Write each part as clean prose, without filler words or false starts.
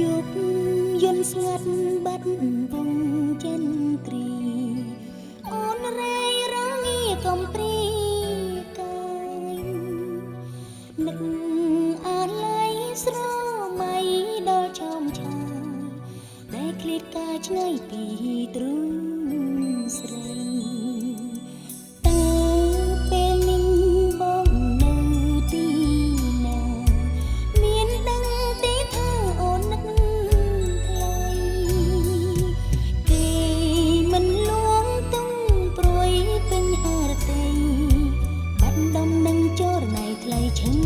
ยุบយន់ស្ងាត់បាត់វងចិនគ្រីអូនរែងរងាកំព្រីកាយនឹកអាឡ័យស្រមៃដល់ឆោមឆាយតែឃ្លាតកាយឆ្ងាយពីទ្រូងស្រីតើពេលនេះបងនៅទីណាមានដឹងទេថាអូននឹកថ្លៃគេមិនលួងទុំព្រួយពេញហារតីបាត់ដំនឹងចរណៃថ្លៃឈឹង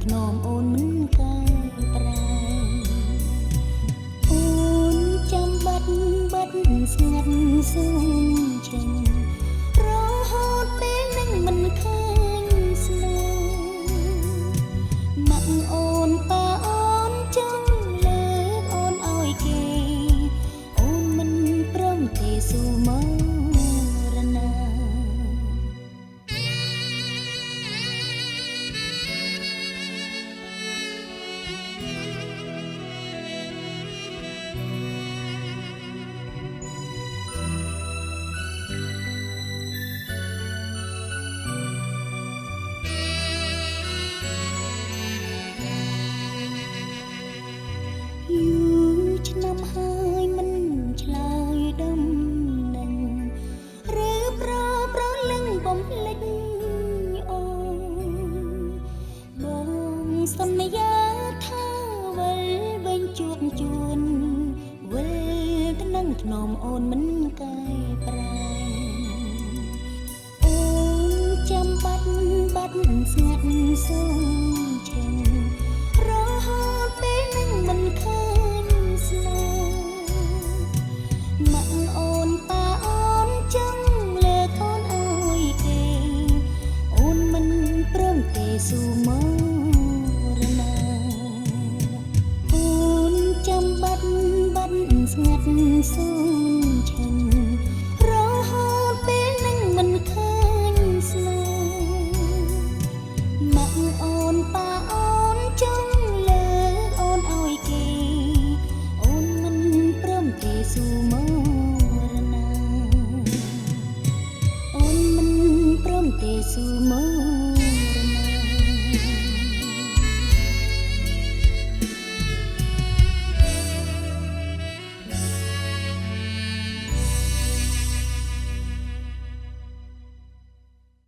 ធ្នមអូនមិនកែប្រែអូនចាំបាត់ស្ងាត់ស៊ូមចេញរហូតពេលនឹងមិនឃើញស្នេហ៍ម៉ាក់អូនប៉ាអូនចង់លើកអូនឲ្យគេអូនមិនព្រមទេស៊ូមករណាឆ្នាំហើយមិនឆ្លើយដំណឹងឬប្រលឹងបំភ្លេចអូនបងសន្យាថាវិលវិញជួបជួនវិលទៅនឹងធ្នមអូនមិនកែប្រែអូនចាំបាត់ស្ងាត់ស៊ូមឆេងរហូតពេលនឹងមិនឃើញម៉ាក់អូនប៉ាអូនចង់លើកអូនឲ្យគេអូនមិនព្រមទេស៊ូមករណាអូនចាំបាត់ស្ងាត់ស៊ូមឆេងរហូតពេលនឹងមិនឃើញស្នេហ៍ម៉ាក់អូនប៉ាអូនចង់លើកអូនឲ្យគេអូនមិនព្រមទេស៊ូមករណាអូនមិនព្រមទេស៊ូម